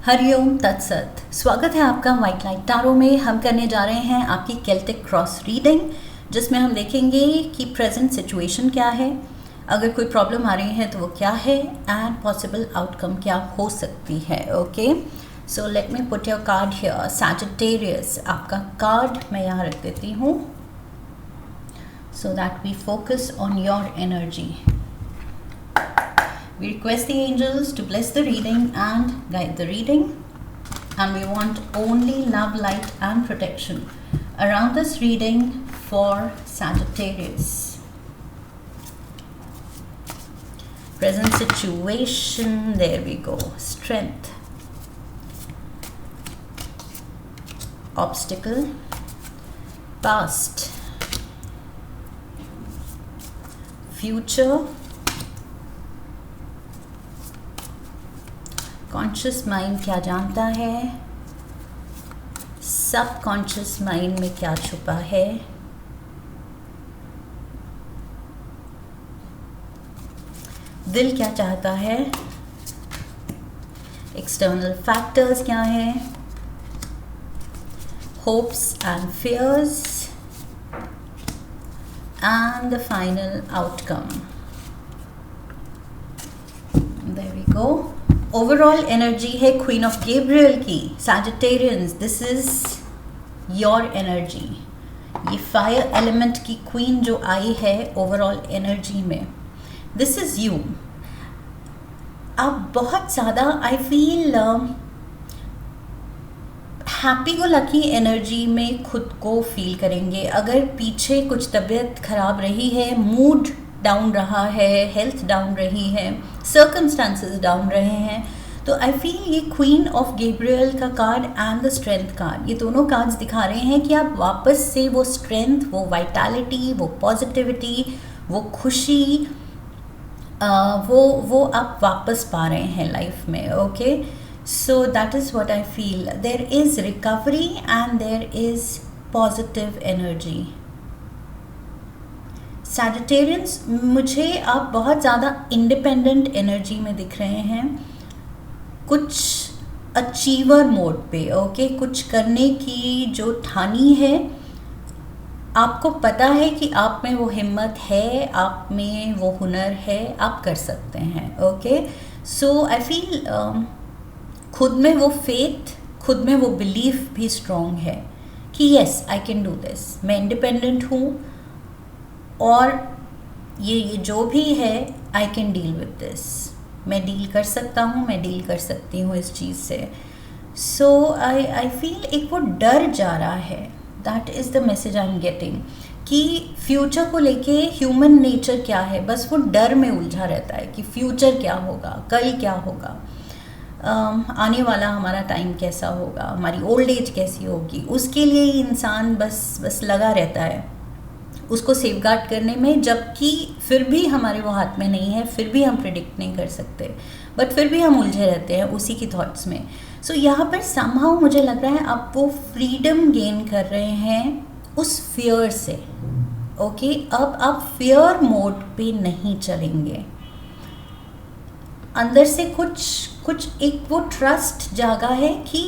हरिओम तत्सत। स्वागत है आपका वाइट लाइट टारो में। हम करने जा रहे हैं आपकी केल्टिक क्रॉस रीडिंग, जिसमें हम देखेंगे कि प्रेजेंट सिचुएशन क्या है, अगर कोई प्रॉब्लम आ रही है तो वो क्या है, एंड पॉसिबल आउटकम क्या हो सकती है। Okay, so let me put your card here. Sagittarius, आपका कार्ड मैं यहाँ रख देती हूँ so that we focus on your energy. We request the angels to bless the reading and guide the reading, and we want only love, light and protection around this reading for Sagittarius. Present situation, there we go. Strength, obstacle, past, future, conscious mind क्या जानता है, सब conscious mind में क्या छुपा है, दिल क्या चाहता है, एक्सटर्नल फैक्टर्स क्या हैं, hopes and fears, and the final outcome. There we go. Overall energy है क्वीन ऑफ गैब्रियल की. Sagittarians, this is your energy. ये फायर एलिमेंट की क्वीन जो आई है ओवरऑल एनर्जी में, दिस इज यू. आप बहुत ज़्यादा I feel happy go lucky energy में खुद को फील करेंगे. अगर पीछे कुछ तबीयत खराब रही है, मूड डाउन रहा है, हेल्थ डाउन रही है, सर्कमस्टांसेस डाउन रहे हैं, तो आई फील ये क्वीन ऑफ गैब्रियल का card and the strength card, ये दोनों कार्ड्स दिखा रहे हैं कि आप वापस से वो स्ट्रेंथ, वो वाइटैलिटी, वो पॉजिटिविटी, वो खुशी, वो आप वापस पा रहे हैं लाइफ में. Okay, so that is what I feel. There is recovery and there is positive energy. Sagittarians, मुझे आप बहुत ज़्यादा इंडिपेंडेंट एनर्जी में दिख रहे हैं, कुछ अचीवर मोड पे. ओके, कुछ करने की जो ठानी है, आपको पता है कि आप में वो हिम्मत है, आप में वो हुनर है, आप कर सकते हैं. ओके, सो आई फील खुद में वो फेथ, खुद में वो बिलीफ भी स्ट्रॉन्ग है कि yes I can do this. मैं इंडिपेंडेंट हूँ और ये जो भी है I can deal with this. मैं डील कर सकता हूँ, मैं डील कर सकती हूँ इस चीज़ से. सो आई फील एक वो डर जा रहा है. That is the message I am getting कि फ्यूचर को लेके ह्यूमन नेचर क्या है, बस वो डर में उलझा रहता है कि फ्यूचर क्या होगा, कल क्या होगा, आने वाला हमारा टाइम कैसा होगा, हमारी ओल्ड एज कैसी होगी, उसके लिए ही इंसान बस लगा रहता है उसको सेफगार्ड करने में, जबकि फिर भी हमारे वो हाथ में नहीं है, फिर भी हम प्रिडिक्ट नहीं कर सकते, बट फिर भी हम उलझे रहते हैं उसी की थॉट्स में. सो यहाँ पर समहाउ मुझे लग रहा है आप वो फ्रीडम गेन कर रहे हैं उस फियर से. ओके, अब आप फियर मोड पे नहीं चलेंगे. अंदर से कुछ एक वो ट्रस्ट जागा है कि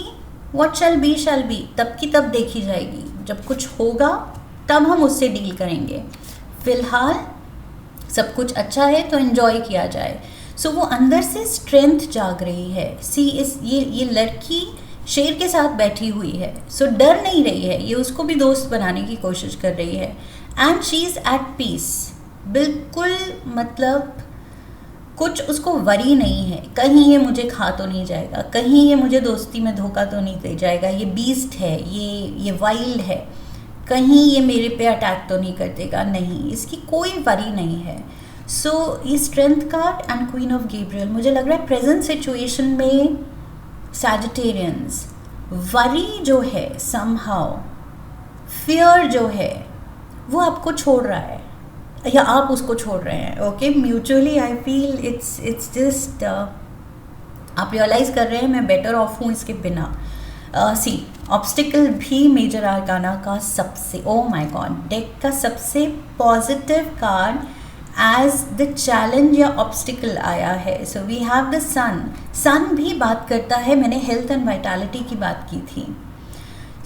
व्हाट शैल बी तब की तब देखी जाएगी. जब कुछ होगा तब हम उससे डील करेंगे. फिलहाल सब कुछ अच्छा है तो एंजॉय किया जाए. सो वो अंदर से स्ट्रेंथ जाग रही है. सी इस ये लड़की शेर के साथ बैठी हुई है, सो डर नहीं रही है, ये उसको भी दोस्त बनाने की कोशिश कर रही है. And she is at peace. बिल्कुल, मतलब कुछ उसको वरी नहीं है, कहीं ये मुझे खा तो नहीं जाएगा, कहीं ये मुझे दोस्ती में धोखा तो नहीं दे जाएगा, ये बीस्ट है, ये वाइल्ड है, कहीं ये मेरे पे अटैक तो नहीं कर देगा. नहीं, इसकी कोई वरी नहीं है. सो ये strength card and queen of Gabriel, मुझे लग रहा है प्रेजेंट सिचुएशन में सैजिटेरियंस वरी जो है, समहाउ फियर जो है, वो आपको छोड़ रहा है या आप उसको छोड़ रहे हैं. Okay, mutually I feel it's just आप रियलाइज़ कर रहे हैं मैं बेटर ऑफ हूँ इसके बिना. सी ऑब्स्टिकल भी मेजर आर्काना का सबसे, ओ माय गॉड, डेक का सबसे positive card as the challenge या ऑब्स्टिकल आया है. So we have the sun. Sun भी बात करता है, मैंने हेल्थ एंड वाइटैलिटी की बात की थी.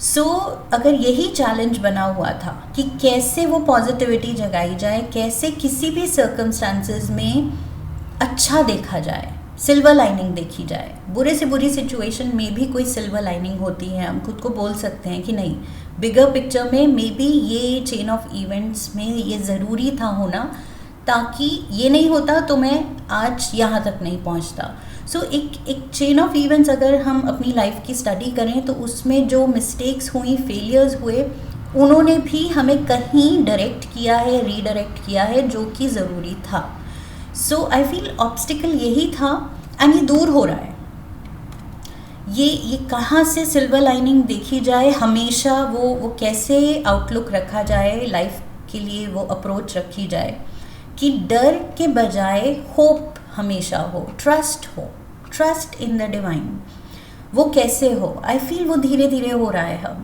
सो अगर यही चैलेंज बना हुआ था कि कैसे वो पॉजिटिविटी जगाई जाए, कैसे किसी भी सर्कमस्टांसेस में अच्छा देखा जाए, सिल्वर लाइनिंग देखी जाए. बुरे से बुरी सिचुएशन में भी कोई सिल्वर लाइनिंग होती है. हम खुद को बोल सकते हैं कि नहीं, बिगर पिक्चर में मे बी ये चेन ऑफ इवेंट्स में ये ज़रूरी था होना, ताकि ये नहीं होता तो मैं आज यहाँ तक नहीं पहुँचता. सो एक चेन ऑफ इवेंट्स अगर हम अपनी लाइफ की स्टडी करें तो उसमें जो मिस्टेक्स हुई, फेलियर्स हुए, उन्होंने भी हमें कहीं डायरेक्ट किया है, रीडायरेक्ट किया है, जो कि ज़रूरी था. सो आई फील ऑब्स्टिकल यही था एंड ये दूर हो रहा है. ये कहाँ से सिल्वर लाइनिंग देखी जाए, हमेशा वो कैसे आउटलुक रखा जाए लाइफ के लिए, वो अप्रोच रखी जाए कि डर के बजाय होप हमेशा हो, ट्रस्ट इन द डिवाइन. वो कैसे हो? आई फील वो धीरे धीरे हो रहा है.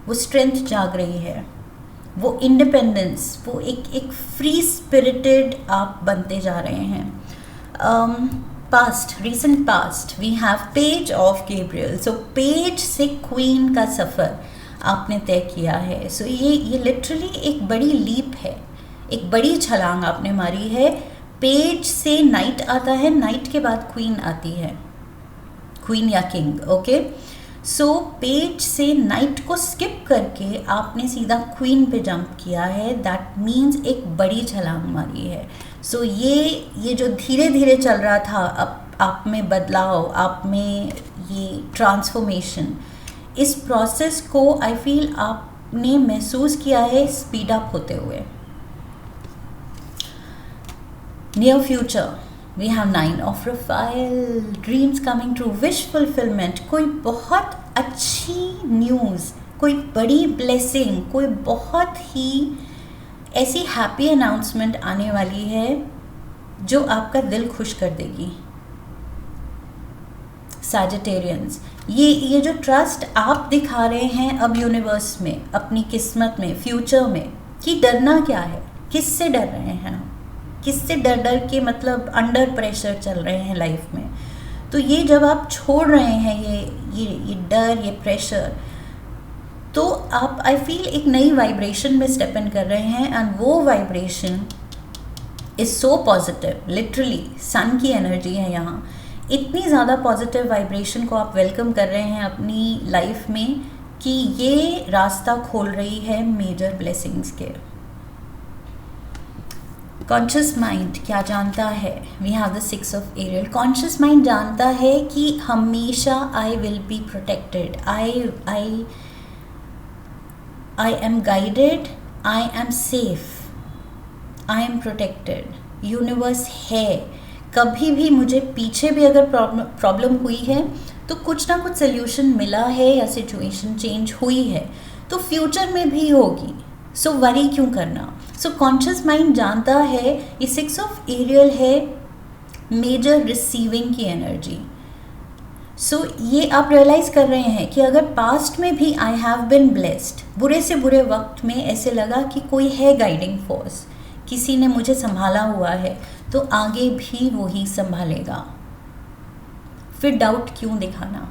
वो स्ट्रेंथ जाग रही है, वो इंडिपेंडेंस, वो एक फ्री स्पिरिटेड आप बनते जा रहे हैं. Recent past we have page of Gabriel. So page से क्वीन का सफ़र आपने तय किया है. सो ये लिटरली एक बड़ी लीप है, एक बड़ी छलांग आपने मारी है. पेज से नाइट आता है, नाइट के बाद क्वीन आती है, क्वीन या किंग. ओके, सो पेज से नाइट को स्किप करके आपने सीधा क्वीन पे जंप किया है. दैट मीन्स एक बड़ी छलांग मारी है. सो ये जो धीरे धीरे चल रहा था, आप में बदलाव, आप में ये ट्रांसफॉर्मेशन, इस प्रोसेस को आई फील आपने महसूस किया है स्पीड अप होते हुए. Near future we have 9 of Raphael, dreams coming true, wish fulfilment, कोई बहुत अच्छी न्यूज़, कोई बड़ी ब्लेसिंग, कोई बहुत ही ऐसी हैप्पी अनाउंसमेंट आने वाली है जो आपका दिल खुश कर देगी. सैजिटेरियंस, ये जो ट्रस्ट आप दिखा रहे हैं अब यूनिवर्स में, अपनी किस्मत में, फ्यूचर में, कि डरना क्या है, किससे डर रहे हैं, किससे डर के मतलब अंडर प्रेशर चल रहे हैं लाइफ में. तो ये जब आप छोड़ रहे हैं ये डर, ये प्रेशर, तो आप आई फील एक नई वाइब्रेशन में स्टेप इन कर रहे हैं. एंड वो vibration is so positive. Literally sun की एनर्जी है यहाँ. इतनी ज़्यादा पॉजिटिव वाइब्रेशन को आप वेलकम कर रहे हैं अपनी लाइफ में कि ये रास्ता खोल रही है मेजर ब्लेसिंग्स के. कॉन्शियस माइंड क्या जानता है? We have the 6 of Ariel. Conscious mind जानता है कि हमेशा I will be protected, I am guided, I am safe, I am protected. Universe है. कभी भी मुझे पीछे भी अगर प्रॉब्लम हुई है तो कुछ ना कुछ सोल्यूशन मिला है या सिचुएशन चेंज हुई है, तो फ्यूचर में भी होगी. सो वरी क्यों करना. सो कॉन्शियस माइंड जानता है ये 6 ऑफ एरियल है मेजर रिसीविंग की एनर्जी. सो ये आप रियलाइज़ कर रहे हैं कि अगर पास्ट में भी आई हैव बिन ब्लेस्ड, बुरे से बुरे वक्त में ऐसे लगा कि कोई है गाइडिंग फोर्स, किसी ने मुझे संभाला हुआ है, तो आगे भी वो ही संभालेगा. फिर डाउट क्यों दिखाना.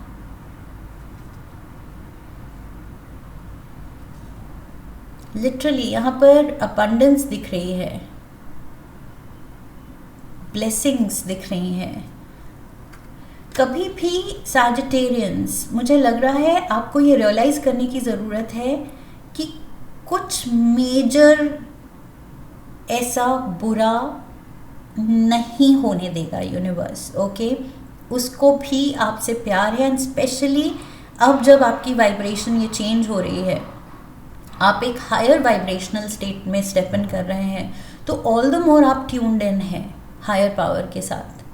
लिटरली यहाँ पर अबंडेंस दिख रही है, ब्लेसिंग्स दिख रही हैं. कभी भी सैजिटेरियंस, मुझे लग रहा है आपको ये रियलाइज़ करने की ज़रूरत है कि कुछ मेजर ऐसा बुरा नहीं होने देगा यूनिवर्स. ओके, उसको भी आपसे प्यार है. एंड स्पेशली अब जब आपकी वाइब्रेशन ये चेंज हो रही है, आप एक हायर वाइब्रेशनल स्टेट में स्टेप इन कर रहे हैं, तो ऑल द मोर आप ट्यून्ड इन हैं हायर पावर के साथ.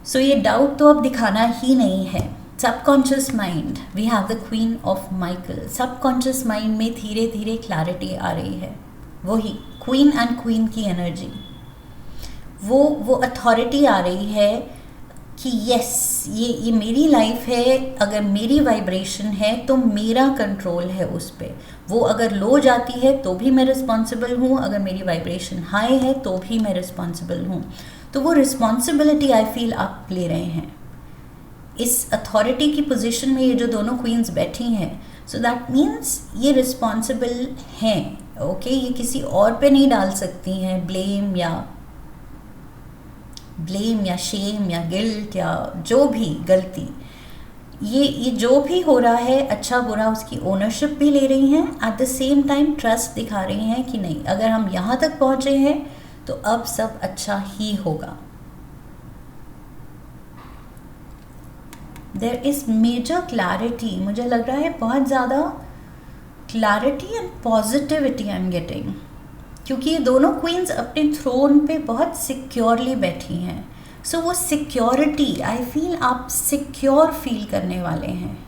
सो ये डाउट तो अब दिखाना ही नहीं है. Subconscious mind, we have the queen of Michael. Subconscious mind में धीरे धीरे क्लैरिटी आ रही है. वही क्वीन एंड क्वीन की एनर्जी, वो अथॉरिटी आ रही है कि यस, ये मेरी लाइफ है. अगर मेरी वाइब्रेशन है तो मेरा कंट्रोल है उस पर. वो अगर लो जाती है तो भी मैं रिस्पॉन्सिबल हूँ, अगर मेरी वाइब्रेशन हाई है तो भी मैं रिस्पॉन्सिबल हूँ। तो वो रिस्पॉन्सिबिलिटी आई फील आप ले रहे हैं इस अथॉरिटी की पोजीशन में। ये जो दोनों क्वींस बैठी हैं, सो दैट मीन्स ये रिस्पॉन्सिबल हैं। ओके, ये किसी और पे नहीं डाल सकती हैं ब्लेम या शेम या गिल्ट या जो भी गलती। ये जो भी हो रहा है अच्छा बुरा उसकी ओनरशिप भी ले रही हैं, at the same time trust दिखा रही हैं कि नहीं, अगर हम यहाँ तक पहुँचे हैं तो अब सब अच्छा ही होगा। देयर इज मेजर क्लैरिटी, मुझे लग रहा है बहुत ज़्यादा clarity and positivity I am getting, क्योंकि ये दोनों क्वींस अपने थ्रोन पे बहुत सिक्योरली बैठी हैं। सो वो सिक्योरिटी आई फील आप सिक्योर फील करने वाले हैं।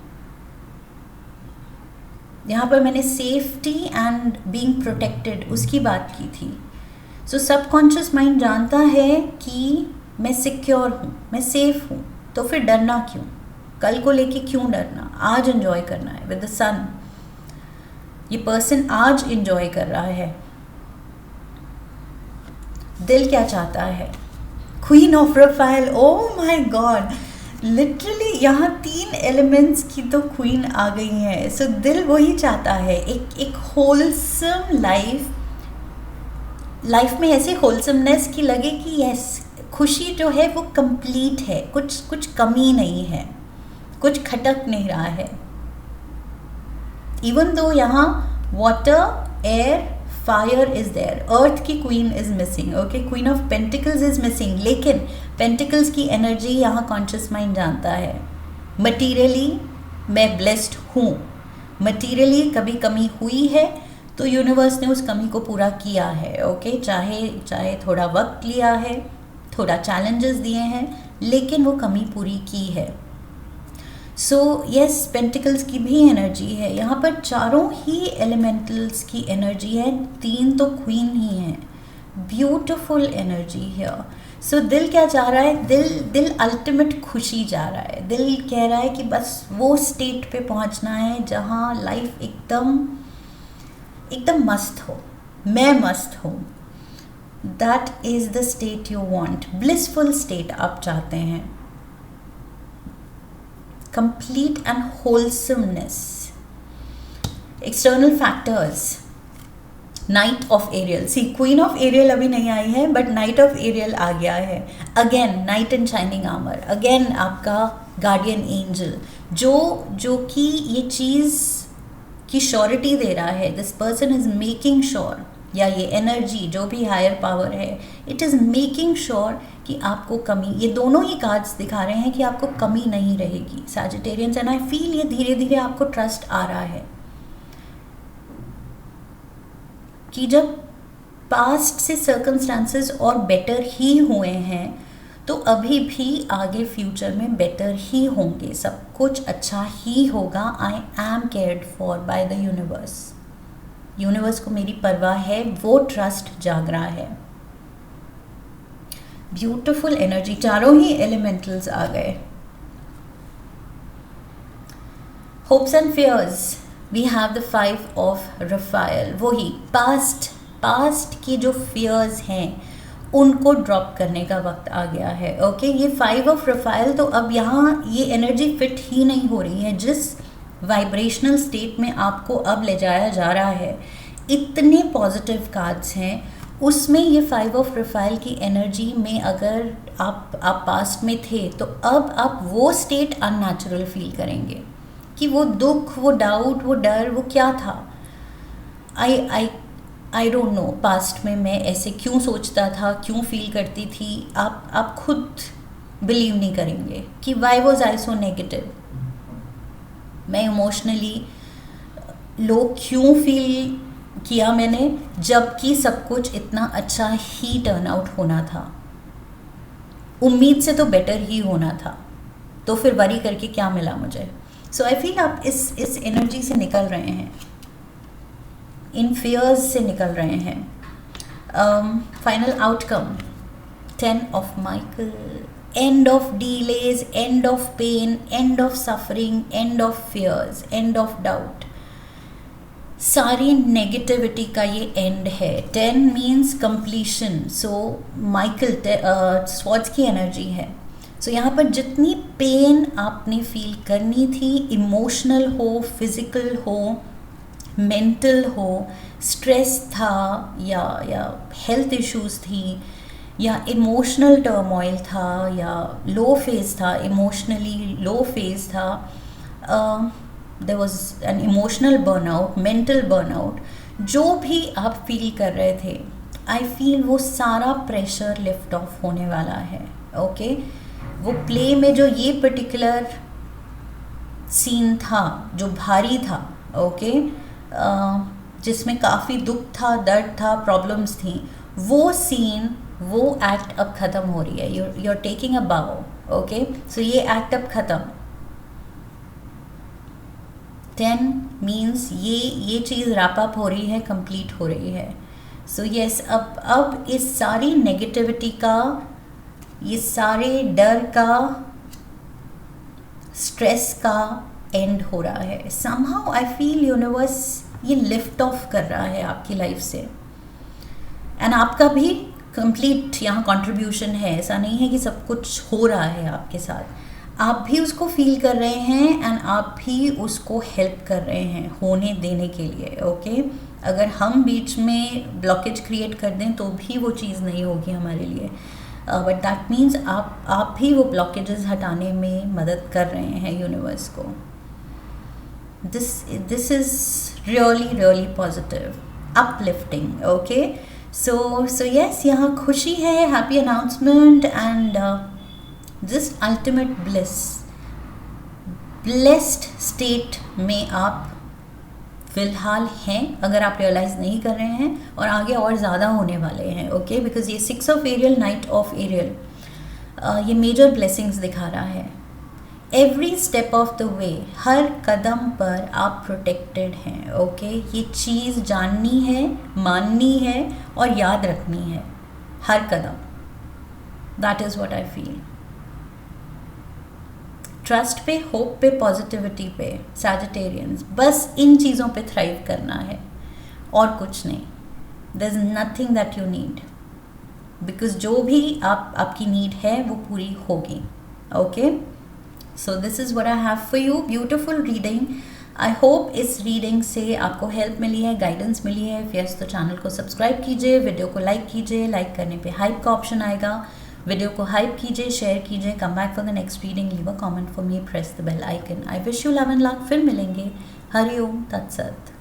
यहाँ पर मैंने सेफ्टी एंड बीइंग प्रोटेक्टेड उसकी बात की थी। सो सबकॉन्शियस माइंड जानता है कि मैं सिक्योर हूँ, मैं सेफ हूँ, तो फिर डरना क्यों, कल को लेके क्यों डरना, आज एंजॉय करना है विद द सन। ये पर्सन आज एंजॉय कर रहा है। दिल क्या चाहता है, queen of Rafale, oh my God, literally यहाँ 3 एलिमेंट्स की तो क्वीन आ गई है। सो दिल वही चाहता है, एक होलसम लाइफ में ऐसे होलसमनेस की लगे कि यस खुशी जो है वो कंप्लीट है, कुछ कमी नहीं है, कुछ खटक नहीं रहा है। इवन दो यहाँ water air fire is there, earth की queen is missing, okay, queen of pentacles is missing, लेकिन पेंटिकल्स की एनर्जी यहाँ कॉन्शियस माइंड जानता है मटीरियली मैं ब्लेस्ड हूँ, मटीरियली कभी कमी हुई है तो यूनिवर्स ने उस कमी को पूरा किया है। ओके, चाहे थोड़ा वक्त लिया है, थोड़ा चैलेंजेस दिए हैं, लेकिन वो कमी पूरी की है। सो यस, पेंटिकल्स की भी एनर्जी है यहाँ पर, चारों ही एलिमेंटल्स की एनर्जी है, 3 तो क्वीन ही हैं, ब्यूटिफुल एनर्जी है। सो दिल क्या चाह रहा है, दिल अल्टीमेट खुशी जा रहा है। दिल कह रहा है कि बस वो स्टेट पे पहुंचना है जहाँ लाइफ एकदम मस्त हो, मैं मस्त हूँ। That is the state you want, blissful state आप चाहते हैं, complete and wholesomeness. External factors, Knight of Ariel, see Queen of Ariel अभी नहीं आई है, but Knight of Ariel आ गया है। Again Knight in shining armor, again आपका guardian angel, जो कि ये चीज़ की श्योरिटी दे रहा है। This person is making sure, या ये एनर्जी जो भी हायर पावर है, इट इज़ मेकिंग श्योर कि आपको कमी, ये दोनों ही कार्ड्स दिखा रहे हैं कि आपको कमी नहीं रहेगी सैजिटेरियंस। एंड आई फील ये धीरे धीरे आपको ट्रस्ट आ रहा है कि जब पास्ट से सर्कमस्टांसेस और बेटर ही हुए हैं तो अभी भी आगे फ्यूचर में बेटर ही होंगे, सब कुछ अच्छा ही होगा। I am cared for by the universe को मेरी परवाह है, वो ट्रस्ट जाग रहा है। ब्यूटिफुल एनर्जी, चारों ही एलिमेंटल्स आ गए। Hopes and fears, we have the 5 of Raphael, वही पास्ट की जो फियर्स हैं उनको ड्रॉप करने का वक्त आ गया है। ओके, ये 5 ऑफ रफायल, तो अब यहाँ ये एनर्जी फिट ही नहीं हो रही है। जिस वाइब्रेशनल स्टेट में आपको अब ले जाया जा रहा है, इतने पॉजिटिव कार्ड्स हैं, उसमें ये 5 ऑफ रफाइल की एनर्जी में अगर आप पास्ट में थे तो अब आप वो स्टेट अननेचुरल फील करेंगे कि वो दुख, वो डाउट, वो डर, वो क्या था। आई डोंट नो पास्ट में मैं ऐसे क्यों सोचता था, क्यों फील करती थी। आप खुद बिलीव नहीं करेंगे कि why was I so negative, मैं इमोशनली लो क्यों फील किया मैंने, जबकि सब कुछ इतना अच्छा ही टर्न आउट होना था, उम्मीद से तो बेटर ही होना था, तो फिर वरी करके क्या मिला मुझे। सो आई फील आप इस एनर्जी से निकल रहे हैं, इन फियर्स से निकल रहे हैं। Final outcome 10 of Michael, end of delays, end of pain, end of suffering, end of fears, end of doubt. सारी नेगेटिविटी का ये एंड है। 10 means completion. So Michael swords की एनर्जी है। सो यहाँ पर जितनी पेन आपने फील करनी थी, इमोशनल हो, फिजिकल हो, मेंटल हो, स्ट्रेस था या हेल्थ इश्यूज थी या इमोशनल टर्मोइल था या लो फेज था, इमोशनली लो फेज था, there was an emotional burnout, mental burnout, जो भी आप फील कर रहे थे, आई फील वो सारा प्रेशर लिफ्ट ऑफ होने वाला है। ओके वो प्ले में जो ये पर्टिकुलर सीन था जो भारी था, ओके जिसमें काफ़ी दुख था, दर्द था, प्रॉब्लम्स थी, वो सीन, वो एक्ट अब ख़त्म हो रही है। यू आर टेकिंग अ बाउ। ओके सो ये एक्ट अब ख़त्म। 10 मीन्स ये चीज़ रैप अप हो रही है, कंप्लीट हो रही है। सो यस, अब इस सारी नेगेटिविटी का, ये सारे डर का, स्ट्रेस का एंड हो रहा है। समहाउ आई फील यूनिवर्स ये लिफ्ट ऑफ कर रहा है आपकी लाइफ से, एंड आपका भी कंप्लीट यहाँ कंट्रीब्यूशन है। ऐसा नहीं है कि सब कुछ हो रहा है आपके साथ, आप भी उसको फील कर रहे हैं एंड आप भी उसको हेल्प कर रहे हैं होने देने के लिए। ओके अगर हम बीच में ब्लॉकेज क्रिएट कर दें तो भी वो चीज़ नहीं होगी हमारे लिए, बट दैट मीन्स आप भी वो ब्लॉकेजेस हटाने में मदद कर रहे हैं यूनिवर्स को। This is really positive, uplifting. Okay so yes, यहाँ खुशी है, happy announcement and just ultimate bliss, blessed state में आप फिलहाल हैं, अगर आप रियलाइज़ नहीं कर रहे हैं, और आगे और ज़्यादा होने वाले हैं। ओके बिकॉज ये 6 of aerial, knight of aerial, ये मेजर ब्लेसिंग्स दिखा रहा है। Every step of the way, हर कदम पर आप प्रोटेक्टेड हैं। ओके ये चीज़ जाननी है, माननी है और याद रखनी है हर कदम। That is what I feel. Trust पे, होप पे, पॉजिटिविटी पे, सैजिटेरियंस, बस इन चीज़ों पे थ्राइव करना है और कुछ नहीं। There is nothing that you need, because जो भी आपकी नीड है वो पूरी होगी। Okay so this is what I have for you. Beautiful reading. I hope इस रीडिंग से आपको हेल्प मिली है, गाइडेंस मिली है। यस तो चैनल को सब्सक्राइब कीजिए, वीडियो को लाइक कीजिए, लाइक करने पे हाइप का ऑप्शन आएगा, वीडियो को हाइप कीजिए, शेयर कीजिए। Come back for the next reading, leave a comment for me, press the bell icon. I wish you love and luck. फिर मिलेंगे। हरि ओम तत्सत।